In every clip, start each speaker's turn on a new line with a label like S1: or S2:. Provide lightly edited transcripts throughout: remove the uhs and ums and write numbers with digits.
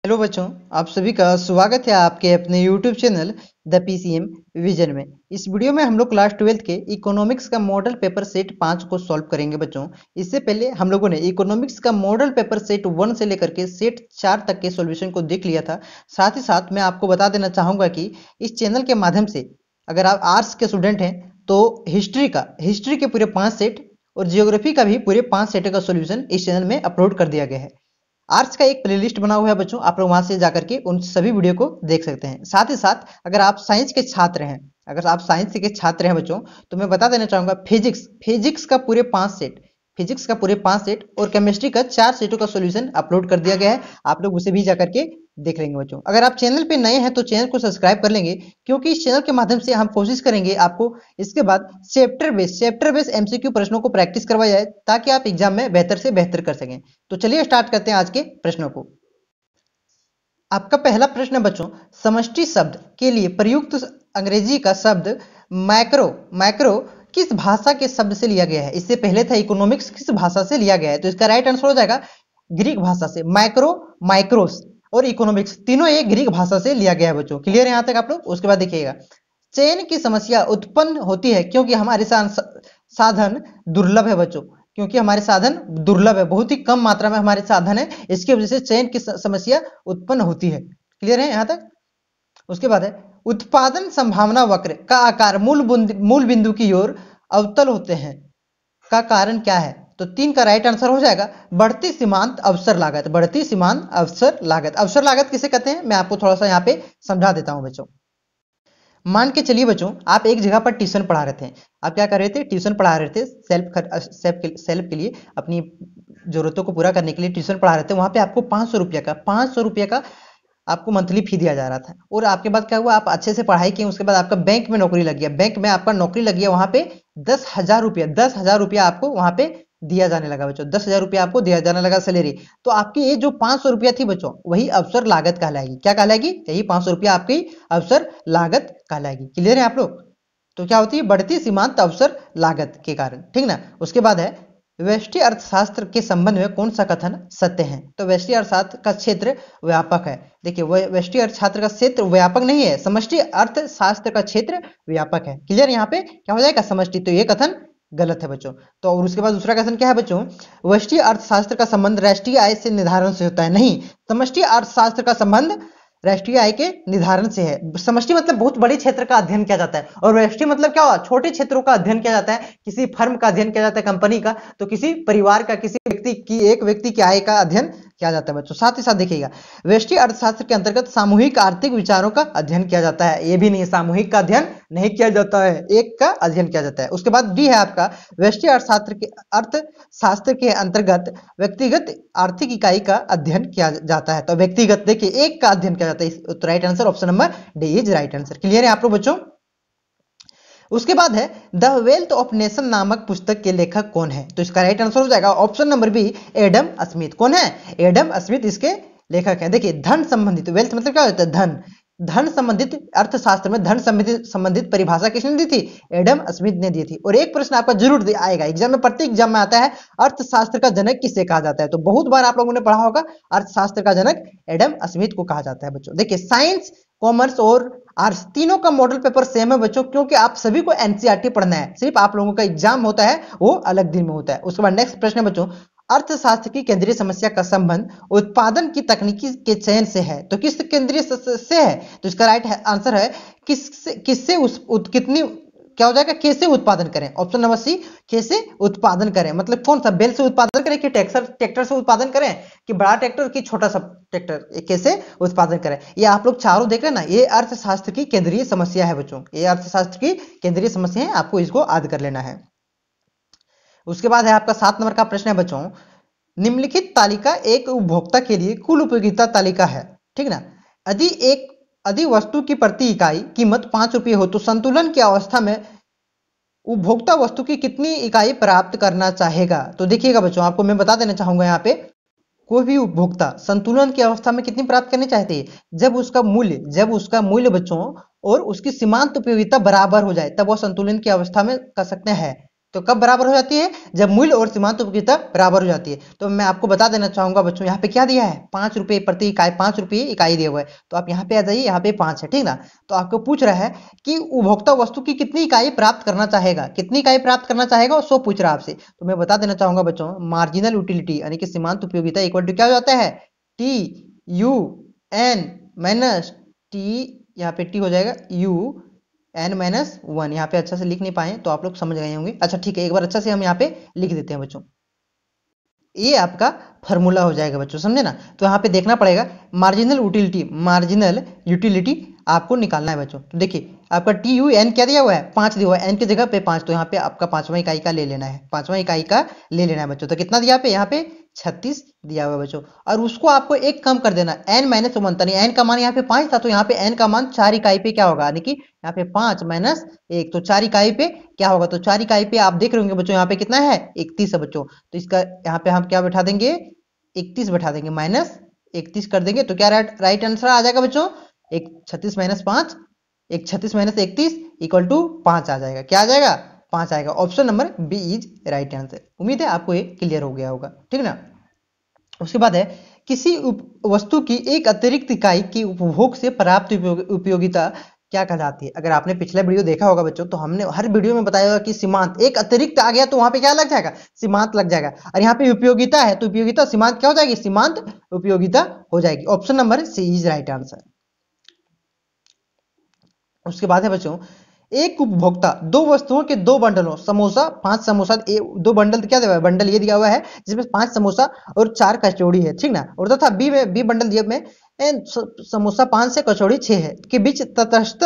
S1: Hello बच्चों, आप सभी का स्वागत है आपके अपने YouTube channel the PCM vision में। इस वीडियो में हम लोग क्लास 12th के इकोनॉमिक्स का मॉडल पेपर सेट 5 को सॉल्व करेंगे बच्चों। इससे पहले हम लोगों ने इकोनॉमिक्स का मॉडल पेपर सेट 1 से लेकर के सेट 4 तक के सॉल्यूशन को देख लिया था। साथ ही साथ मैं आपको बता देना चाहूँगा कि इस चैनल के माध्यम से अगर आप आर्ट्स के स्टूडेंट हैं तो हिस्ट्री के पूरे 5 सेट और जियोग्राफी का भी पूरे 5 सेट का सोल्यूशन इस चैनल में अपलोड कर दिया गया है। आर्ट्स का एक प्लेलिस्ट बना हुआ है बच्चों, आप लोग वहां से जाकर के उन सभी वीडियो को देख सकते हैं। साथ ही साथ अगर आप साइंस के छात्र हैं बच्चों, तो मैं बता देना चाहूंगा फिजिक्स का पूरे 5 सेट, और केमिस्ट्री का 4 सेटों का सॉल्यूशन अपलोड कर दिया गया है। आप लोग उसे भी जाकर के देख लेंगे बच्चों। अगर आप चैनल पे नए हैं तो चैनल को सब्सक्राइब कर लेंगे, क्योंकि इस चैनल के माध्यम से हम कोशिश करेंगे आपको इसके बाद चैप्टर बेस्ड एमसीक्यू प्रश्नों को प्रैक्टिस करवाया जाए, ताकि आप एग्जाम में बेहतर से बेहतर कर सकें। तो चलिए स्टार्ट करते हैं आज के प्रश्नों को। आपका पहला प्रश्न है बच्चों, समष्टि शब्द के लिए प्रयुक्त अंग्रेजी का शब्द मैक्रो किस भाषा के शब्द से लिया गया है? इससे पहले था इकोनॉमिक्स किस भाषा से लिया गया है, तो इसका राइट आंसर हो जाएगा ग्रीक भाषा से। माइक्रोस और इकोनॉमिक्स तीनों एक ग्रीक भाषा से लिया गया है बच्चों। क्लियर है यहां तक आप लोग? उसके बाद देखिएगा, चयन की समस्या उत्पन्न होती है क्योंकि हमारे साधन दुर्लभ है बच्चों। क्योंकि हमारे साधन दुर्लभ है, बहुत ही कम मात्रा में हमारे साधन है, इसकी वजह से चयन की समस्या उत्पन्न होती है। क्लियर है यहां तक? उसके बाद है, उत्पादन संभावना वक्र का आकार मूल बिंदु की ओर अवतल होते हैं का कारण क्या है? तो 3 का राइट आंसर हो जाएगा बढ़ती सीमांत अवसर लागत। अवसर लागत किसे कहते हैं, मैं आपको थोड़ा सा यहाँ पे समझा देता हूं बच्चों। मान के चलिए बच्चों, आप एक जगह पर ट्यूशन पढ़ा रहे थे। आप क्या कर रहे थे? ट्यूशन पढ़ा रहे थे, सेल्फ के लिए, अपनी जरूरतों को पूरा करने के लिए ट्यूशन पढ़ा रहे थे। वहां पे आपको 500 रुपया का आपको मंथली फी दिया जा रहा था। और आपके बाद क्या हुआ, आप अच्छे से पढ़ाई किए, उसके बाद आपका बैंक में नौकरी लग गया। बैंक में आपका नौकरी लग गया, वहां पे 10,000 रुपया आपको वहां पे दिया जाने लगा बच्चों। 10,000 रुपया आपको दिया जाने लगा सैलरी। तो आपकी ये जो 500 रुपया थी बच्चों, वही अवसर लागत कहलाएगी। क्या कहलाएगी? यही 500 रुपया आपकी अवसर लागत कहलाएगी। क्लियर है आप लोग? तो क्या होती है? बढ़ती सीमांत अवसर लागत के कारण, ठीक ना। उसके बाद है, व्यष्टि अर्थशास्त्र के संबंध में कौन सा कथन सत्य है? तो व्यष्टि अर्थशास्त्र का क्षेत्र व्यापक है। देखिए, व्यष्टि अर्थशास्त्र का क्षेत्र व्यापक नहीं है, समष्टि अर्थशास्त्र का क्षेत्र व्यापक है। क्लियर? यहाँ पे क्या हो जाएगा? समष्टि। तो ये कथन गलत है बच्चों। तो और उसके बाद दूसरा कथन क्या है बच्चों? व्यष्टि अर्थशास्त्र का संबंध राष्ट्रीय आय से निर्धारण से होता है। नहीं, समष्टि अर्थशास्त्र का संबंध राष्ट्रीय आय के निर्धारण से है। समष्टि मतलब बहुत बड़े क्षेत्र का अध्ययन किया जाता है, और व्यष्टि मतलब क्या हुआ? छोटे क्षेत्रों का अध्ययन किया जाता है। किसी फर्म का अध्ययन किया जाता है, कंपनी का, तो किसी परिवार का, किसी एक व्यक्ति की आय का अध्ययन किया जाता है बच्चों। साथ ही साथ देखिएगा, व्यष्टि अर्थशास्त्र के अंतर्गत सामूहिक आर्थिक विचारों का अध्ययन किया जाता है। ये भी नहीं, सामूहिक का अध्ययन नहीं किया जाता है, एक का अध्ययन किया जाता है। उसके बाद डी है आपका, व्यष्टि अर्थशास्त्र के अंतर्गत व्यक्तिगत आर्थिक इकाई का अध्ययन किया जाता है। तो व्यक्तिगत, देखिए, एक का अध्ययन किया जाता है। तो right answer option number D is right answer. Clear है आप लोग बच्चों? उसके बाद है, द वेल्थ ऑफ नेशन नामक पुस्तक के लेखक कौन है? तो इसका राइट आंसर हो जाएगा option number B, Adam Smith. कौन है? एडम स्मिथ इसके लेखक है। देखिए, धन संबंधित, वेल्थ मतलब क्या होता है? धन संबंधित अर्थशास्त्र में धन संबंधित परिभाषा किसने दी थी? एडम स्मिथ ने दी थी। और एक प्रश्न आपका जरूर आएगा एग्जाम में, प्रत्येक एग्जाम में आता है, अर्थशास्त्र का जनक किसे कहा जाता है? तो बहुत बार आप लोगों ने पढ़ा होगा, अर्थशास्त्र का जनक एडम स्मिथ को कहा जाता है बच्चों। देखिए, साइंस, कॉमर्स और आर्ट्स तीनों का मॉडल पेपर सेम है बच्चों, क्योंकि आप सभी को एनसीईआरटी पढ़ना है। सिर्फ आप लोगों का एग्जाम होता है वो अलग दिन में होता है। उसके बाद नेक्स्ट प्रश्न है बच्चों, अर्थशास्त्र की केंद्रीय समस्या का संबंध उत्पादन की तकनीकी के चयन से है। तो किस केंद्रीय से है? तो इसका राइट आंसर है, किससे कितनी, क्या हो जाएगा? कैसे उत्पादन करें। ऑप्शन नंबर सी, कैसे उत्पादन करें, मतलब कौन सा, बैल से उत्पादन करें कि ट्रैक्टर से उत्पादन करें, कि बड़ा ट्रैक्टर कि छोटा सा ट्रैक्टर, कैसे उत्पादन करें। ये आप लोग चारों देख रहे हैं ना, ये अर्थशास्त्र की केंद्रीय समस्या है बच्चों। ये अर्थशास्त्र की केंद्रीय समस्या है, आपको इसको याद कर लेना है। उसके बाद है आपका 7 नंबर का प्रश्न है बच्चों, निम्नलिखित तालिका एक उपभोक्ता के लिए कुल उपयोगिता तालिका है, ठीक ना। यदि वस्तु की प्रति इकाई कीमत 5 रुपये हो, तो संतुलन की अवस्था में उपभोक्ता वस्तु की कितनी इकाई प्राप्त करना चाहेगा? तो देखिएगा बच्चों, आपको मैं बता देना चाहूंगा, यहाँ पे कोई भी उपभोक्ता संतुलन की अवस्था में कितनी प्राप्त करनी चाहती है? जब उसका मूल्य बच्चों और उसकी सीमांत उपयोगिता बराबर हो जाए, तब वो संतुलन की अवस्था में कर सकते हैं। तो कब बराबर हो जाती है? जब मूल्य और सीमांत उपयोगिता बराबर हो जाती है। तो मैं आपको बता देना चाहूंगा बच्चों, यहाँ पे क्या दिया है? 5 रुपये प्रति इकाई, 5 रुपये इकाई दिया हुआ है। तो आप यहाँ पे आ जाइए, यहाँ पे 5 है, ठीक ना। तो आपको पूछ रहा है कि उपभोक्ता वस्तु की कितनी इकाई प्राप्त करना चाहेगा, कितनी इकाई प्राप्त करना चाहेगा, और 100 पूछ रहा है आपसे। तो मैं बता देना चाहूंगा बच्चों, मार्जिनल यूटिलिटी यानी कि सीमांत उपयोगिता इक्वल टू क्या हो जाता है? T U N minus T, यहाँ पे टी हो जाएगा यू एन माइनस वन। यहाँ पे अच्छा से लिख नहीं पाए तो आप लोग समझ गए होंगे। अच्छा ठीक है, एक बार अच्छा से हम यहाँ पे लिख देते हैं बच्चों। ये आपका फॉर्मूला हो जाएगा बच्चों, समझे ना। तो यहाँ पे देखना पड़ेगा मार्जिनल यूटिलिटी आपको निकालना है बच्चों। तो देखिए आपका टी यू एन क्या दिया हुआ है? 5 दिया हुआ है, एन की जगह पे 5, तो यहाँ पे आपका पांचवा इकाई का ले लेना है, पांचवा इकाई का ले लेना है बच्चों। तो कितना दिया पे? यहाँ पे 36 दिया हुआ है बच्चों। और उसको आपको एक कम कर देना, एन माइनस वन, यानी एन का मान यहाँ पे 5 था, तो यहाँ पे एन का मान 4 इकाई पे क्या होगा, यानी कि यहाँ पे 5 माइनस 1, तो 4 इकाई पे क्या होगा? तो 4 इकाई पे आप देख रहे होंगे बच्चों, यहाँ पे कितना है? 31 है बच्चों। तो इसका यहाँ पे हम क्या बैठा देंगे? 31 बैठा देंगे, माइनस 31 कर देंगे, तो क्या राइट आंसर आ जाएगा बच्चों? एक 36 माइनस 5, एक 36 माइनस 31 इक्वल टू 5 आ जाएगा। क्या आ जाएगा? 5 आएगा। Option number B is right answer. उम्मीद है आपको ये क्लियर हो गया होगा, ठीक ना। उसके बाद है, किसी वस्तु की एक अतिरिक्त इकाई की उपभोग से प्राप्त उपयोगिता क्या कहलाती है? अगर आपने पिछला वीडियो देखा होगा बच्चों, तो हमने हर वीडियो में बताया होगा कि सीमांत, एक अतिरिक्त आ गया तो वहां पे क्या लग जाएगा? सीमांत लग जाएगा। और यहाँ पे उपयोगिता है, तो उपयोगिता सीमांत क्या हो जाएगी? सीमांत उपयोगिता हो जाएगी। Option number C is right answer. उसके बाद है बच्चों, एक उपभोक्ता दो वस्तुओं के दो बंडलों, समोसा 5 समोसा, दो बंडल क्या दिया हुआ है? बंडल ये दिया हुआ है जिसमें 5 समोसा और 4 कचौड़ी है, ठीक ना। और तथा बी में, बी बंडल दिया में समोसा 5 से कचौड़ी 6 है, के बीच तटस्थ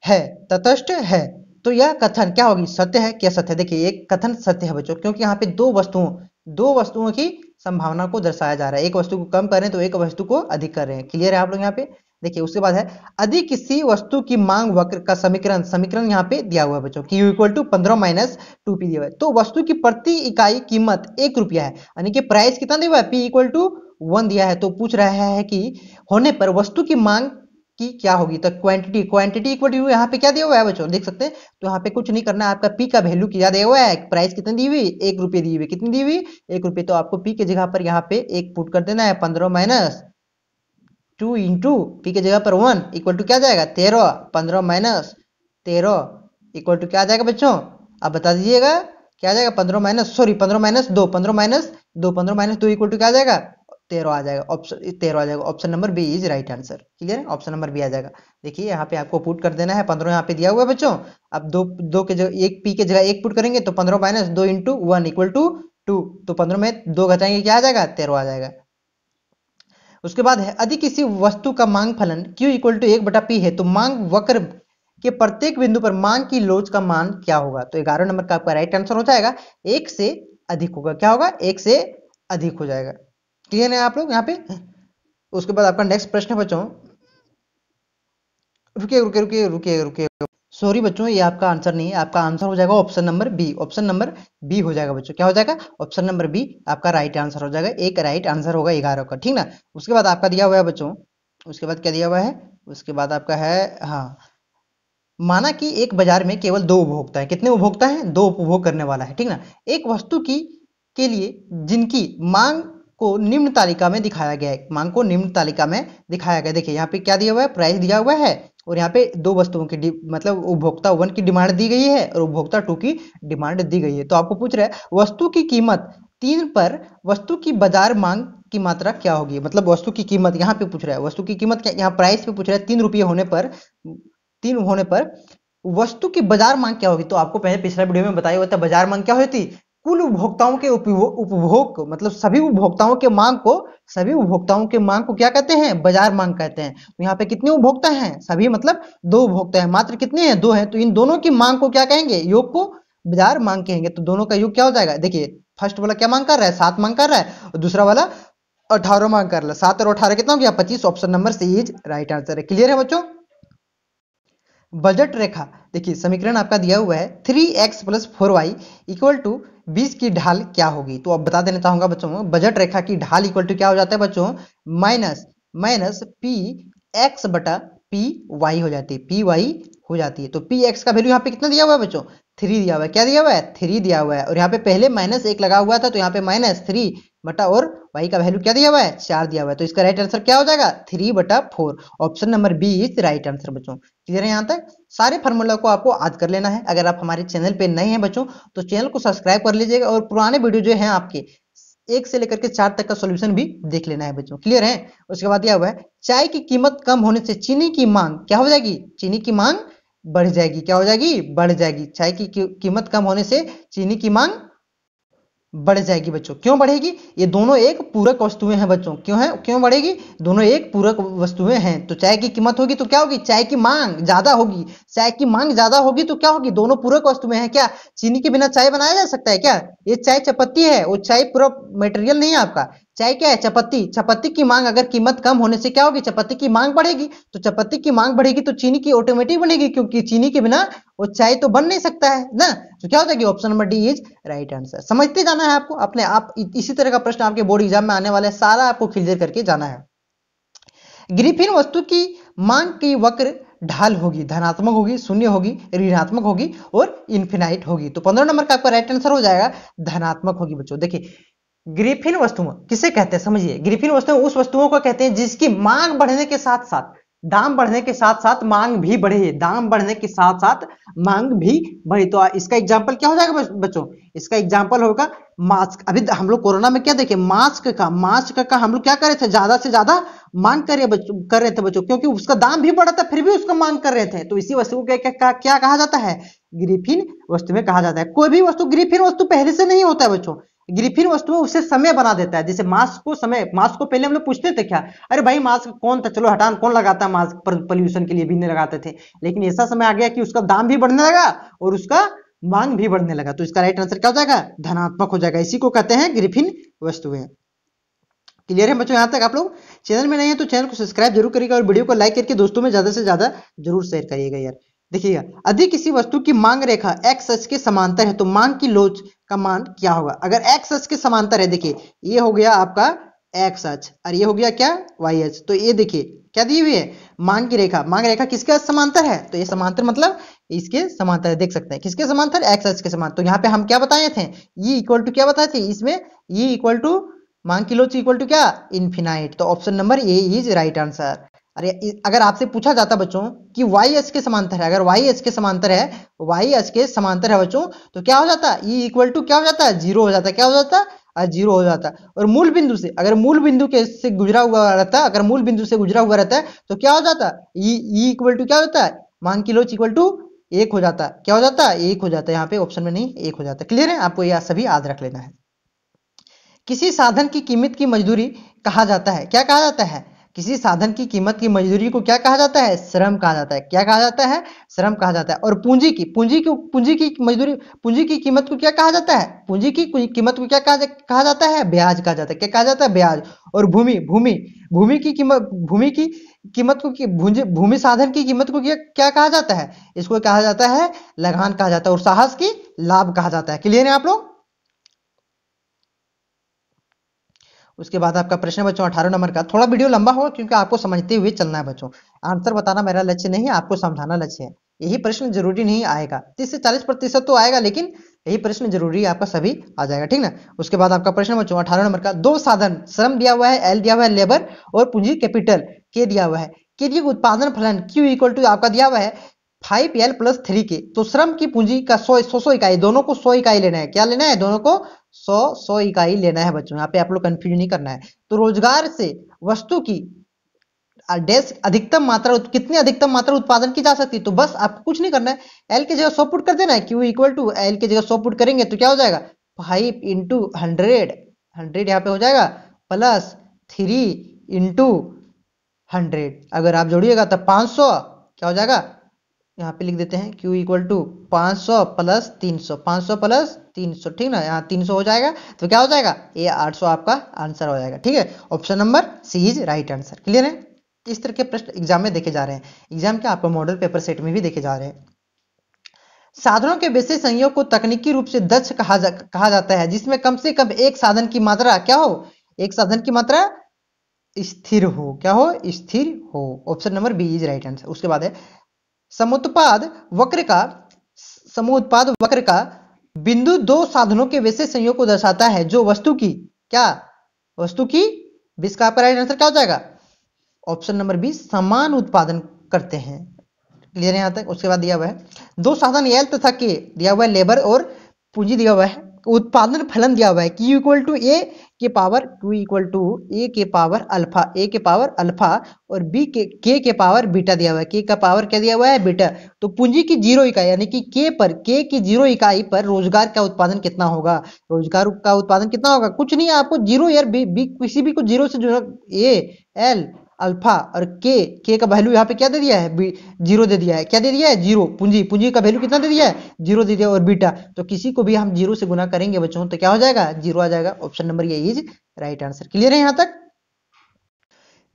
S1: है, तटस्थ है। तो यह कथन क्या होगी? सत्य है। क्या सत्य है? देखिए एक कथन सत्य है बच्चों, क्योंकि यहाँ पे दो वस्तुओं की संभावना को दर्शाया जा रहा है। एक वस्तु को कम कर रहे हैं तो एक वस्तु को अधिक कर रहे हैं। क्लियर है आप लोग यहाँ पे? देखिए उसके बाद है, अधिक किसी वस्तु की मांग वक्र का समीकरण, समीकरण यहाँ पे दिया हुआ है बच्चों, Q equal to 15 minus 2P दिया हुआ है। तो वस्तु की प्रति इकाई कीमत 1 रुपया है, यानी कि प्राइस कितना दिया हुआ है? P इक्वल टू 1 दिया है। तो पूछ रहा है कि होने पर वस्तु की मांग की क्या होगी? तो क्वांटिटी इक्वल टू यहाँ पे क्या दिया हुआ है बच्चों? देख सकते हैं। तो यहाँ पे कुछ नहीं करना है, आपका पी का वैल्यू क्या दिया हुआ है? प्राइस कितनी दी हुई? 1 रुपये दी हुई। कितनी दी हुई? 1 रुपये। तो आपको पी की जगह पर यहाँ पे 1 पुट कर देना है, 15 माइनस 2 इंटू पी की जगह पर 1 इक्वल टू क्या जाएगा? 13। 15 माइनस 13 इक्वल टू क्या आ जाएगा बच्चों? आप बता दीजिएगा क्या आ जाएगा? 15 minus 2, 15 minus 2, 15 minus 2 equal to क्या आ जाएगा? 13 आ जाएगा। ऑप्शन 13 आ जाएगा। Option number B is right answer. Clear है? ऑप्शन नंबर बी आ जाएगा। देखिए यहाँ पे आपको पुट कर देना है, 15 यहाँ पे दिया हुआ है बच्चों। अब दो के जगह एक, पी के जगह 1 पुट करेंगे तो 15 माइनस 2 इंटू 1 इक्वल टू 2। तो 15 में 2 घटाएंगे क्या आ जाएगा? 13 आ जाएगा। उसके बाद है, यदि किसी वस्तु का मांग फलन Q इक्वल टू 1/P है, तो मांग वक्र के प्रत्येक बिंदु पर मांग की लोच का मान क्या होगा? तो 11 नंबर का आपका राइट आंसर हो जाएगा, 1 से अधिक होगा। क्या होगा? 1 से अधिक हो जाएगा। क्लियर है आप लोग यहाँ पे? उसके बाद आपका नेक्स्ट प्रश्न है बच्चों, रुकिए रुकिए रुकिए रुकिए रुकिए, सॉरी बच्चों, ये आपका आंसर नहीं है। आपका आंसर हो जाएगा option number B. Option number B हो जाएगा बच्चों। क्या हो जाएगा? ऑप्शन नंबर बी आपका राइट आंसर हो जाएगा। एक राइट आंसर होगा 11 का, ठीक ना। उसके बाद आपका दिया हुआ है बच्चों, उसके बाद क्या दिया हुआ है? उसके बाद आपका है, हाँ, माना कि एक बाजार में केवल 2 उपभोक्ता है। कितने उपभोक्ता हैं? 2 उपभोग करने वाला है, ठीक ना। एक वस्तु की के लिए जिनकी मांग को निम्न तालिका में दिखाया गया है, मांग को निम्न तालिका में दिखाया गया। देखिए यहाँ पे क्या दिया हुआ है? प्राइस दिया हुआ है, और यहाँ पे 2 वस्तुओं की मतलब उपभोक्ता 1 की डिमांड दी गई है और उपभोक्ता 2 की डिमांड दी गई है। तो आपको पूछ रहा है वस्तु की कीमत 3 पर वस्तु की बाजार मांग की मात्रा क्या होगी? मतलब वस्तु की कीमत यहाँ पे पूछ रहा है, वस्तु की कीमत क्या, यहाँ प्राइस पे पूछ रहा है, 3 रुपये होने पर, 3 होने पर वस्तु की बाजार मांग क्या होगी? तो आपको पहले पिछला वीडियो में बताया हुआ था, बाजार मांग क्या होती? कुल उपभोक्ताओं के उपभोग को, मतलब सभी उपभोक्ताओं के मांग को, सभी उपभोक्ताओं के मांग को क्या कहते हैं? बाजार मांग कहते हैं। तो यहाँ पे कितने उपभोक्ता हैं? सभी मतलब 2 उपभोक्ता हैं। मात्र कितने हैं? 2 हैं। तो इन दोनों की मांग को क्या कहेंगे? योग को बाजार मांग कहेंगे। तो दोनों का योग क्या हो जाएगा? देखिए फर्स्ट वाला क्या मांग कर रहा है? 7 मांग कर रहा है, और दूसरा वाला 18 मांग कर रहा है। 7 और 18 कितना हो गया? 25। Option number C is right answer है। क्लियर है बच्चों? बजट रेखा, देखिए समीकरण आपका दिया हुआ है 3x plus 4y equal to 20 की ढाल क्या होगी? तो अब बता देना चाहूंगा बच्चों, बजट रेखा की ढाल इक्वल टू क्या हो जाता है बच्चों? माइनस माइनस पी एक्स बटा पी वाई हो जाती है, पी वाई हो जाती है। तो पी एक्स का वैल्यू यहाँ पे कितना दिया हुआ है बच्चों, 3 दिया हुआ है। क्या दिया हुआ है, 3 दिया हुआ है। और यहाँ पे पहले -1 लगा हुआ था तो यहाँ पे -3 बटा और वाई का वैल्यू क्या दिया हुआ है, 4 दिया हुआ है। तो इसका राइट आंसर क्या हो जाएगा, 3/4। Option number B is right answer बच्चों। क्लियर है यहाँ तक। सारे फार्मूला को आपको याद कर लेना है। अगर आप हमारे चैनल पे नए हैं बच्चों तो चैनल को सब्सक्राइब कर लीजिएगा और पुराने वीडियो जो है आपके 1 से लेकर के 4 तक का सॉल्यूशन भी देख लेना है बच्चों। क्लियर है। उसके बाद दिया हुआ है चाय की कीमत कम होने से चीनी की मांग क्या हो जाएगी, चीनी की मांग बढ़ जाएगी। क्या हो जाएगी, बढ़ जाएगी। चाय की कीमत कम होने से चीनी की मांग बढ़ जाएगी बच्चों। क्यों बढ़ेगी, ये दोनों एक पूरक वस्तुएं हैं बच्चों। क्यों बढ़ेगी, दोनों एक पूरक वस्तुएं हैं। तो चाय की कीमत होगी तो क्या होगी, चाय की मांग ज्यादा होगी। चाय की मांग ज्यादा होगी तो क्या होगी, दोनों पूरक वस्तुएं हैं। क्या चीनी के बिना चाय बनाया जा सकता है क्या, ये चाय चपत्ती है, वो चाय पूरा मटेरियल नहीं है आपका। चाय क्या है, चपत्ती। चपत्ती की मांग अगर कीमत कम होने से क्या होगी, चपत्ती की मांग बढ़ेगी। तो चपत्ती की मांग बढ़ेगी तो चीनी की ऑटोमेटिक बनेगी, क्योंकि चीनी के बिना वो चाय तो बन नहीं सकता है ना। तो क्या हो जाएगी, option number D is right answer. समझते जाना है आपको अपने आप। इसी तरह का प्रश्न आपके बोर्ड एग्जाम में आने वाला है, सारा आपको क्लियर करके जाना है। ग्रिफिन वस्तु की मांग की वक्र ढाल होगी, धनात्मक होगी, शून्य होगी, ऋणात्मक होगी और इन्फिनाइट होगी। तो 15 नंबर का आपका राइट आंसर हो जाएगा धनात्मक होगी बच्चों। देखिए ग्रिफिन वस्तुओं किसे कहते हैं, समझिए। ग्रिफिन वस्तुएं उस वस्तुओं को कहते हैं जिसकी मांग बढ़ने के साथ साथ दाम बढ़ने के साथ साथ मांग भी बढ़े। दाम बढ़ने के साथ साथ मांग भी बढ़े। तो इसका एग्जांपल क्या हो जाएगा बच्चों, इसका एग्जांपल होगा मास्क। अभी हम लोग कोरोना में क्या देखे, मास्क का हम लोग क्या कर रहे थे, ज्यादा से ज्यादा मांग कर रहे थे बच्चों, क्योंकि उसका दाम भी बढ़ा था फिर भी उसका मांग कर रहे थे। तो इसी वस्तु को क्या कहा जाता है, ग्रिफिन वस्तु में कहा जाता है। कोई भी वस्तु ग्रिफिन वस्तु पहले से नहीं होता है बच्चों। ग्रिफिन वस्तु उसे समय बना देता है। जैसे मास्क को समय, मास्क को पहले हम लोग पूछते थे क्या, अरे भाई मास्क कौन था, चलो हटान, कौन लगाता है मास्क, पोल्यूशन के लिए भी नहीं लगाते थे। लेकिन ऐसा समय आ गया कि उसका दाम भी बढ़ने लगा और उसका मांग भी बढ़ने लगा। तो इसका राइट आंसर क्या हो जाएगा, धनात्मक हो जाएगा। इसी को कहते हैं ग्रिफिन वस्तुएं। क्लियर है बच्चों। यहां तक आप लोग चैनल में नहीं है तो चैनल को सब्सक्राइब जरूर करिएगा और वीडियो को लाइक करके दोस्तों में ज्यादा से ज्यादा जरूर शेयर करिएगा यार। देखिएगा, यदि किसी वस्तु की मांग रेखा एक्स अक्ष के समांतर है तो मांग की लोच का मान क्या होगा। अगर एक्स अक्ष के समांतर है, देखिए ये हो गया आपका एक्स अक्ष और ये हो गया क्या, वाई अक्ष। तो ये देखिए क्या दी हुई है, मांग की रेखा। मांग रेखा किसके समांतर है, तो ये समांतर मतलब इसके समांतर है। देख सकते हैं किसके समांतर, एक्स अक्ष के समांतर। तो यहाँ पे हम क्या बताए थे, ये इक्वल टू क्या बताए थे, इसमें ये इक्वल टू मांग की लोच इक्वल टू क्या, इनफिनाइट। तो option number A is right answer. अरे अगर आपसे पूछा जाता बच्चों कि वाई एच के समांतर है, अगर वाई एच के समांतर है, वाई एच के समांतर है बच्चों, तो क्या हो जाता, ये इक्वल टू क्या हो जाता है, जीरो हो जाता है। क्या हो जाता है, जीरो हो जाता है। और मूल बिंदु से, अगर मूल बिंदु के से गुजरा हुआ रहता, अगर मूल बिंदु से गुजरा हुआ रहता है तो क्या हो जाता है, ये इक्वल टू क्या होता है, मांग की लोच इक्वल टू 1 हो जाता है। क्या हो जाता है, 1 हो जाता है। यहाँ पे ऑप्शन में नहीं, 1 हो जाता है। क्लियर है, आपको यह सभी याद रख लेना है। किसी साधन की कीमत की मजदूरी कहा जाता है, क्या कहा जाता है, किसी साधन की कीमत की मजदूरी को क्या कहा जाता है, श्रम कहा जाता है। क्या कहा जाता है, श्रम कहा जाता है। और पूंजी की मजदूरी, पूंजी की कीमत को क्या कहा जाता है, पूंजी की कीमत को क्या कहा जाता है, ब्याज कहा जाता है। क्या कहा जाता है, ब्याज। और भूमि की कीमत को, भूमि साधन की कीमत को क्या कहा जाता है, इसको कहा जाता है लगान कहा जाता है। और साहस की लाभ कहा जाता है। क्लियर है आप लोग। उसके बाद आपका प्रश्न बच्चों 18 नंबर का, थोड़ा वीडियो लंबा होगा क्योंकि आपको समझते हुए चलना है बच्चों। आंसर बताना मेरा लक्ष्य नहीं है, आपको समझाना लक्ष्य है। यही प्रश्न जरूरी नहीं आएगा, 30 से 40% तो आएगा, लेकिन यही प्रश्न जरूरी आपका सभी आ जाएगा, ठीक ना। उसके बाद आपका प्रश्न बच्चों 18 नंबर का, दो साधन, श्रम दिया हुआ है, एल दिया हुआ है, लेबर, और पूंजी कैपिटल के दिया हुआ है। के दिए उत्पादन फलन क्यू इक्वल टू आपका दिया हुआ है 5L + 3K। तो श्रम की पूंजी का 100 इकाई, दोनों को 100 इकाई लेना है। क्या लेना है, दोनों को 100 इकाई लेना है बच्चों। यहाँ पे आप लोग कंफ्यूज नहीं करना है। तो रोजगार से वस्तु की डैश अधिकतम मात्रा, कितनी अधिकतम मात्रा उत्पादन की जा सकती है, तो बस आपको कुछ नहीं करना है, एल की जगह 100 पुट कर देना है। क्यू इक्वल टू एल की जगह 100 पुट करेंगे तो क्या हो जाएगा, 5 × 100 यहाँ पे हो जाएगा प्लस 3 × 100। अगर आप जोड़िएगा तो 500 क्या हो जाएगा, यहाँ पे लिख देते हैं Q इक्वल टू 500 + 300, 500 + 300, ठीक ना। यहाँ 300 हो जाएगा तो क्या हो जाएगा, ये 800 आपका आंसर हो जाएगा। ठीक है, option number C is right answer. Clear है। इस तरह के प्रश्न एग्जाम में देखे जा रहे हैं। एग्जाम के आपको मॉडल पेपर सेट में भी देखे जा रहे हैं। साधनों के विशेष संयोग को तकनीकी रूप से दक्ष कहा जाता है, जिसमें कम से कम एक साधन की मात्रा क्या हो, एक साधन की मात्रा स्थिर हो। क्या हो, स्थिर हो। Option number B is right answer. उसके बाद है समुत्पाद वक्र का समुत्पाद वक्र का बिंदु दो साधनों के विशेष संयोग को दर्शाता है जो वस्तु की क्या वस्तु की 20 का आपका राइट आंसर क्या हो जाएगा ऑप्शन नंबर 20 समान उत्पादन करते हैं। क्लियर है यहां तक। उसके बाद दिया हुआ है दो साधन एल तथा के दिया हुआ है, लेबर और पूंजी दिया हुआ है, उत्पादन फलन दिया हुआ है Q इक्वल टू ए के पावर Q इक्वल टू ए के पावर अल्फा और बी के पावर बीटा दिया हुआ है। के का पावर क्या दिया हुआ है बीटा। तो पूंजी की 0 इकाई यानी कि के की 0 इकाई पर रोजगार का उत्पादन कितना होगा। रोजगार का उत्पादन कितना होगा कुछ नहीं है आपको 0 यार बी किसी भी को 0 से जुड़ा ए एल अल्फा और के का वैल्यू यहाँ पे क्या दे दिया है 0 दे दिया है। क्या दे दिया है 0। पूंजी का वैल्यू कितना दे दिया है 0 दे दिया और बीटा तो किसी को भी हम 0 से गुना करेंगे बच्चों तो क्या हो जाएगा 0 आ जाएगा। ऑप्शन नंबर ये इज राइट आंसर। क्लियर है यहां तक।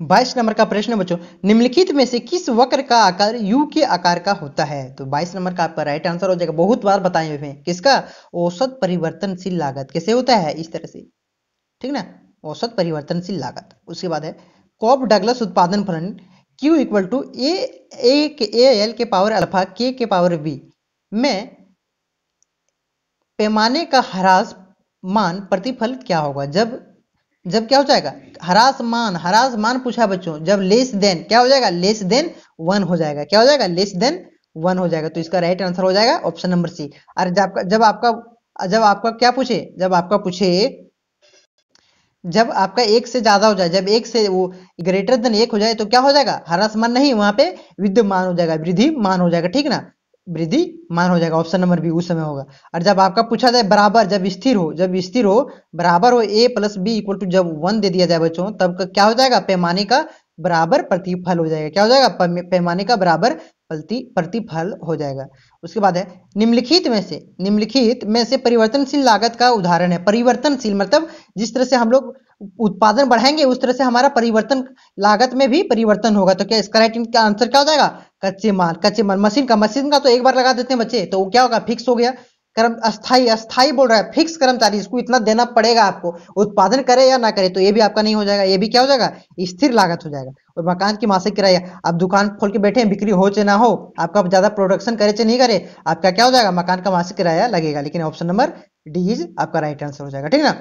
S1: 22 नंबर का प्रश्न है बच्चों निम्नलिखित में से किस वक्र का आकार यू के आकार का होता है। तो 22 नंबर का आपका राइट आंसर हो जाएगा। बहुत बार बताए हुए हैं किसका औसत परिवर्तनशील लागत कैसे होता है इस तरह से ठीक ना औसत परिवर्तनशील लागत। उसके बाद है कॉप डगलस उत्पादन फलन Q equal to A L के power alpha K power B में पैमाने का ह्रास मान प्रतिफल क्या होगा जब क्या हो जाएगा ह्रास मान पूछा बच्चों जब लेस देन क्या हो जाएगा लेस देन 1 हो जाएगा। क्या हो जाएगा लेस देन 1 हो जाएगा। तो इसका राइट आंसर हो जाएगा ऑप्शन नंबर सी। और जब आपका क्या पूछे जब आपका एक से ज्यादा हो जाए जब एक से वो ग्रेटर देन 1 हो जाए तो क्या हो जाएगा ह्रासमान नहीं वहां पे विद्यमान हो जाएगा वृद्धिमान हो जाएगा ठीक ना वृद्धिमान हो जाएगा। ऑप्शन नंबर बी उस समय होगा। और जब आपका पूछा जाए बराबर जब स्थिर हो बराबर हो a plus B equal to जब 1 दे दिया जाए बच्चों तब क्या हो जाएगा पैमाने का बराबर प्रतिफल हो जाएगा। क्या हो जाएगा पैमाने का बराबर प्रतिफल हो जाएगा। उसके बाद है निम्नलिखित में से परिवर्तनशील लागत का उदाहरण है। परिवर्तनशील मतलब जिस तरह से हम लोग उत्पादन बढ़ाएंगे उस तरह से हमारा परिवर्तन लागत में भी परिवर्तन होगा। तो क्या इसका राइट आंसर क्या हो जाएगा कच्चे माल। मशीन का तो एक बार लगा देते हैं बच्चे तो वो क्या होगा फिक्स हो गया। अस्थाई बोल रहा है फिक्स कर्मचारी इसको इतना देना पड़ेगा आपको उत्पादन करे या ना करे तो ये भी आपका नहीं हो जाएगा ये भी क्या हो जाएगा स्थिर लागत हो जाएगा। और मकान की मासिक किराया आप दुकान खोल के बैठे बिक्री हो चाहे ना हो आपका ज्यादा प्रोडक्शन करे चाहे नहीं करे आपका क्या हो जाएगा मकान का मासिक किराया लगेगा। लेकिन ऑप्शन नंबर डी इज आपका राइट आंसर हो जाएगा ठीक ना।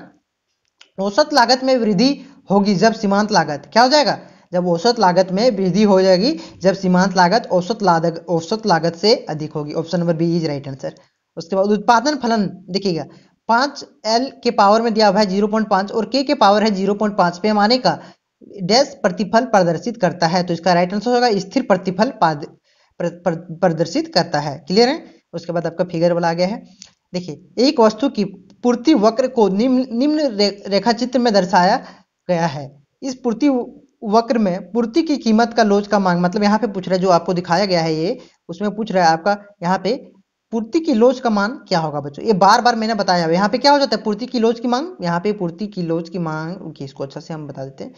S1: औसत लागत में वृद्धि होगी जब सीमांत लागत क्या हो जाएगा जब औसत लागत में वृद्धि हो जाएगी जब सीमांत लागत औसत लागत से अधिक होगी। Option number B is right answer. उसके बाद उत्पादन फलन देखिएगा 5L के पावर में दिया हुआ है 0.5 और के पावर है 0.5 पैमाने का डैश प्रतिफल प्रदर्शित करता है। तो इसका राइट आंसर होगा स्थिर प्रतिफल प्रदर्शित करता है। क्लियर है। उसके बाद आपका फिगर वाला आ गया है। देखिए एक वस्तु की पूर्ति वक्र को निम्न रेखा चित्र में दर्शाया गया है। इस पूर्ति वक्र में पूर्ति की कीमत का लोच का मांग मतलब यहाँ पे पूछ रहा है जो आपको दिखाया गया है ये उसमें पूछ रहा है आपका यहाँ पे पूर्ति की लोच का मान क्या होगा बच्चों। ये बार बार मैंने बताया यहाँ पे क्या हो जाता है पूर्ति की लोच की मांग यहाँ पे पूर्ति की लोच की मांग इसको अच्छा से हम बता देते हैं।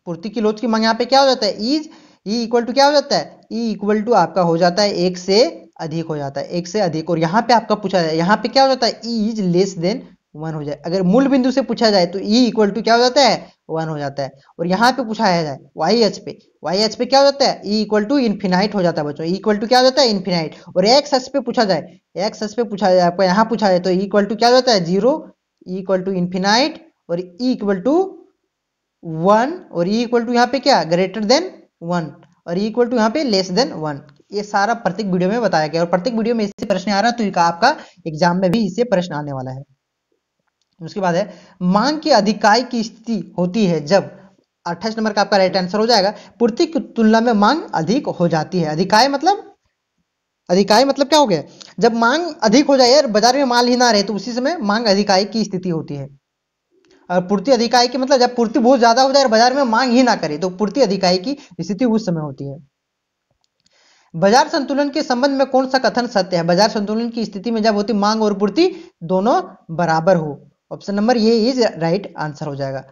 S1: पूर्ति की लोच की मांग यहाँ पे क्या हो जाता है इज ई इक्वल टू क्या हो जाता है ई इक्वल टू आपका हो जाता है 1 से अधिक हो जाता है 1 से अधिक। और यहाँ पे आपका पूछा जाए यहाँ पे क्या हो जाता है इज लेस देन 1 हो जाए। अगर मूल बिंदु से पूछा जाए तो ई इक्वल टू क्या हो जाता है 1 हो जाता है। और यहाँ पे पूछाया जाए वाई एच पे क्या हो जाता है ई इक्वल टू इन्फिनाइट हो जाता है बच्चों। ई इक्वल टू क्या हो जाता है इन्फिनाइट। और एक्स एच पे पूछा जाए आपको यहाँ पूछा जाए तो ई इक्वल टू क्या हो जाता है 0 ई इक्वल टू इन्फिनाइट और ई इक्वल टू 1 और ई इक्वल टू यहाँ पे क्या ग्रेटर देन 1 और ई इक्वल टू यहाँ पे लेस देन 1। ये सारा प्रत्येक वीडियो में बताया गया और प्रत्येक वीडियो में इससे प्रश्न आ रहा है तो आपका एग्जाम में भी इससे प्रश्न आने वाला है। उसके बाद है मांग की अधिकाई की स्थिति होती है जब 28 नंबर का आपका राइट आंसर हो जाएगा पूर्ति की तुलना में मांग अधिक हो जाती है। अधिकाई मतलब क्या हो गया जब मांग अधिक हो जाए यार बाजार में माल ही ना रहे तो उसी समय मांग अधिकाई की स्थिति होती है। और पूर्ति अधिकाई की मतलब जब पूर्ति बहुत ज्यादा हो जाए और बाजार में मांग ही ना करे तो पूर्ति अधिकाई की स्थिति उस समय होती है। बाजार संतुलन के संबंध में कौन सा कथन सत्य है। बाजार संतुलन की स्थिति में जब होती मांग और पूर्ति दोनों बराबर हो। ऑप्शन नंबर ये इज राइट आंसर हो जाएगा।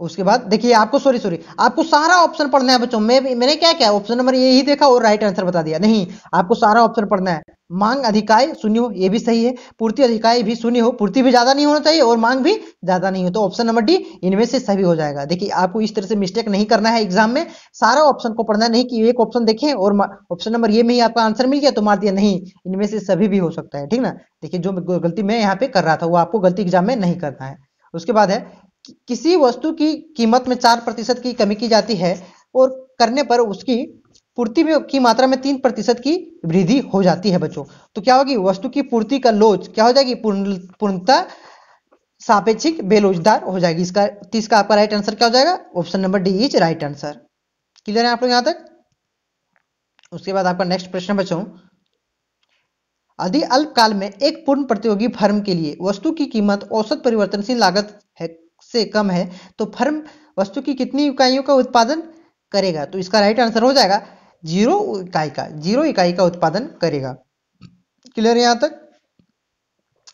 S1: उसके बाद देखिए आपको सॉरी सॉरी आपको सारा ऑप्शन पढ़ना है बच्चों। मैंने क्या क्या ऑप्शन नंबर ये ही देखा और राइट आंसर बता दिया, नहीं, आपको सारा ऑप्शन पढ़ना है। मांग अधिकाय शून्य हो, ये भी सही है। पूर्ति अधिकाय भी शून्य हो, पूर्ति भी ज्यादा नहीं होना चाहिए और मांग भी ज्यादा नहीं हो, तो ऑप्शन नंबर डी इनमें से सभी हो जाएगा। देखिए आपको इस तरह से मिस्टेक नहीं करना है एग्जाम में, सारा ऑप्शन को पढ़ना है, नहीं कि एक ऑप्शन देखें और ऑप्शन नंबर ये में ही आपका आंसर मिल गया तो मार दिया, नहीं, इनमें से सभी भी हो सकता है, ठीक ना। देखिए जो गलती मैं यहाँ पे कर रहा था वो आपको गलती एग्जाम में नहीं करना है। उसके बाद है किसी वस्तु की कीमत में 4% की कमी की जाती है और करने पर उसकी पूर्ति में की मात्रा में 3% की वृद्धि हो जाती है बच्चों। तो क्या होगी, वस्तु की पूर्ति का लोच क्या हो जाएगी, पूर्णता सापेक्षिक बेलोचदार हो जाएगी। इसका 30 का आपका राइट आंसर क्या हो जाएगा, option number D is right answer. Clear है आप लोग यहां तक। उसके बाद आपका नेक्स्ट प्रश्न बच्चों, यदि अल्पकाल में एक पूर्ण प्रतियोगी फर्म के लिए वस्तु की कीमत औसत परिवर्तनशील लागत है से कम है तो फर्म वस्तु की कितनी इकाइयों का उत्पादन करेगा। तो इसका राइट आंसर हो जाएगा 0 इकाई का उत्पादन करेगा। क्लियर है यहां तक।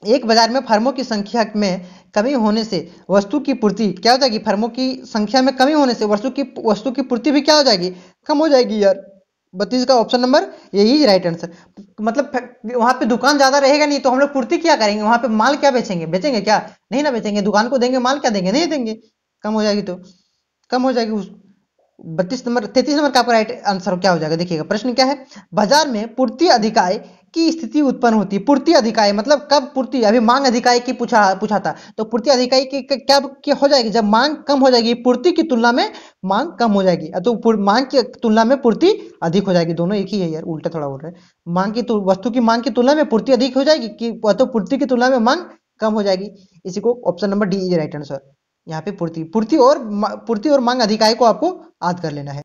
S1: एक बाजार में फर्मों की संख्या में कमी होने से वस्तु की पूर्ति क्या हो जाएगी, फर्मों की संख्या में कमी होने से वस्तु की पूर्ति भी क्या हो जाएगी, कम हो जाएगी यार। 32 का ऑप्शन नंबर यही राइट आंसर। मतलब वहां पे दुकान ज्यादा रहेगा नहीं तो हम लोग पूर्ति क्या करेंगे, वहां पे माल क्या बेचेंगे, बेचेंगे क्या, नहीं ना बेचेंगे, दुकान को देंगे माल क्या देंगे, नहीं देंगे, कम हो जाएगी तो कम हो जाएगी। 33 नंबर का आपका राइट आंसर क्या हो जाएगा, देखिएगा प्रश्न क्या है, बाजार में पूर्ति अधिकाय की स्थिति उत्पन्न होती है। पूर्ति अधिकाय मतलब कब पूर्ति, अभी मांग अधिकाय की पूछा था, तो पूर्ति अधिकाय की क्या हो जाएगी, जब मांग कम हो जाएगी, पूर्ति की तुलना में मांग कम हो जाएगी, तो मांग की तुलना में पूर्ति अधिक हो जाएगी। दोनों एक ही है यार, उल्टा थोड़ा बोल रहे हैं। वस्तु की मांग की तुलना में पूर्ति अधिक हो जाएगी कि तो पूर्ति की तुलना में मांग कम हो जाएगी। इसी को option number D is right answer. यहाँ पे पूर्ति और मांग अधिकाय को आपको याद कर लेना है।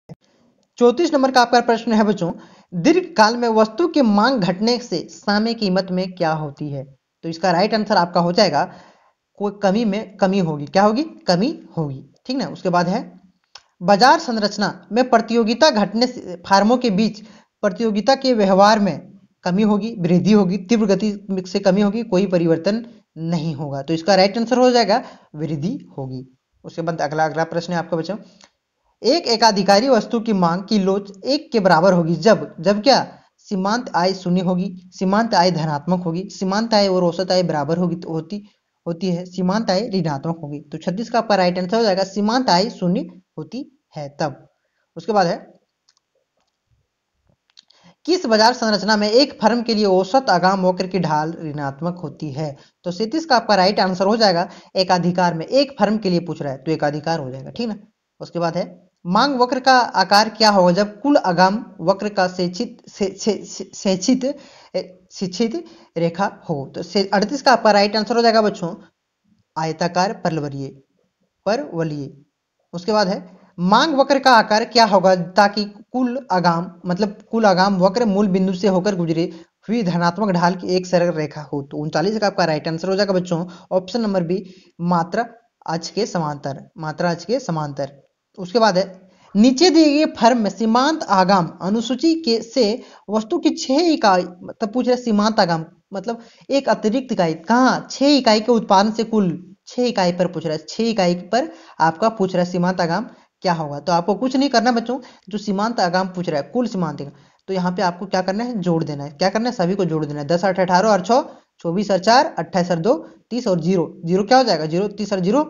S1: 34 नंबर का आपका प्रश्न है बच्चों, दीर्घ काल में वस्तु की मांग घटने से सामयिक कीमत में क्या होती है। तो इसका राइट आंसर आपका हो जाएगा कोई कमी में कमी होगी, क्या होगी, कमी होगी, ठीक ना। उसके बाद है बाजार संरचना में प्रतियोगिता घटने से फार्मों के बीच प्रतियोगिता के व्यवहार में कमी होगी, वृद्धि होगी, तीव्र गति से कमी होगी, कोई परिवर्तन नहीं होगा। तो इसका राइट आंसर हो जाएगा वृद्धि होगी। उसके बाद अगला अगला प्रश्न है आपका बच्चों, एक एकाधिकारी वस्तु की मांग की लोच 1 के बराबर होगी जब जब क्या, सीमांत आय शून्य होगी, सीमांत आय धनात्मक होगी, सीमांत आय और औसत आय बराबर होगी होती है, सीमांत आय ऋणात्मक होगी। तो 36 का आपका राइट आंसर हो जाएगा सीमांत आय शून्य होती है तब। उसके बाद है किस बाजार संरचना में एक फर्म के लिए औसत आगाम वक्र की ढाल ऋणात्मक होती है। तो 37 का आपका राइट आंसर हो जाएगा एकाधिकार में, एक फर्म के लिए पूछ रहा है तो एकाधिकार हो जाएगा, ठीक ना। उसके बाद है मांग वक्र का आकार क्या होगा जब कुल आगाम वक्र का शिक्षित रेखा हो। तो 38 का आपका राइट आंसर हो जाएगा बच्चों आयताकार परवलयीय। उसके बाद है मांग वक्र का आकार क्या होगा ताकि कुल आगाम वक्र मूल बिंदु से होकर गुजरे हुई धनात्मक ढाल की एक सरल रेखा हो। तो 39 का आपका राइट आंसर हो जाएगा बच्चों ऑप्शन नंबर बी मात्रा अक्ष के समांतर। उसके बाद है नीचे दिए गए फर्म में सीमांत आगाम अनुसूची के से वस्तु की 6 इकाई, मतलब पूछ रहे सीमांत आगाम मतलब एक अतिरिक्त इकाई, कहाँ 6 इकाई के उत्पादन से कुल 6 इकाई पर पूछ रहा है, 6 इकाई पर आपका पूछ रहा है सीमांत आगाम क्या होगा। तो आपको कुछ नहीं करना बच्चों, जो सीमांत आगाम पूछ रहा है कुल सीमांत, तो यहाँ पे आपको क्या करना है, जोड़ देना है। क्या करना है, सभी को जोड़ देना है। 10 8 18 और 6 24 और 4 28 और 2 30 और 0 क्या हो जाएगा, 0 30 और 0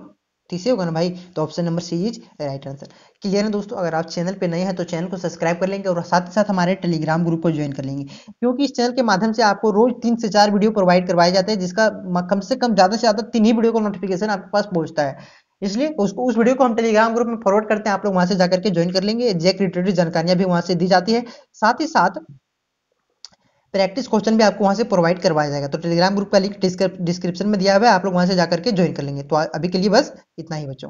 S1: 30 होगा ना भाई। तो option number C is right answer. Clear है दोस्तों। अगर आप चैनल पे नए हैं तो चैनल को सब्सक्राइब कर लेंगे और साथ ही साथ हमारे टेलीग्राम ग्रुप को ज्वाइन कर लेंगे, क्योंकि इस चैनल के माध्यम से आपको रोज 3 से 4 वीडियो प्रोवाइड करवाए जाते हैं, जिसका कम से कम ज्यादा से ज्यादा 3 ही वीडियो का नोटिफिकेशन आपके पास पहुंचता है। इसलिए उस वीडियो को हम टेलीग्राम ग्रुप में फॉरवर्ड करते हैं, आप लोग वहां से जाकर के ज्वाइन कर लेंगे। एग्जैक्ट रिलेटेड जानकारियां भी वहां से दी जाती है, साथ ही साथ प्रैक्टिस क्वेश्चन भी आपको वहां से प्रोवाइड करवाया जाएगा। तो टेलीग्राम ग्रुप का लिंक डिस्क्रिप्शन में दिया हुआ है, आप लोग वहां से जाकर के ज्वाइन कर लेंगे। तो अभी के लिए बस इतना ही बच्चों।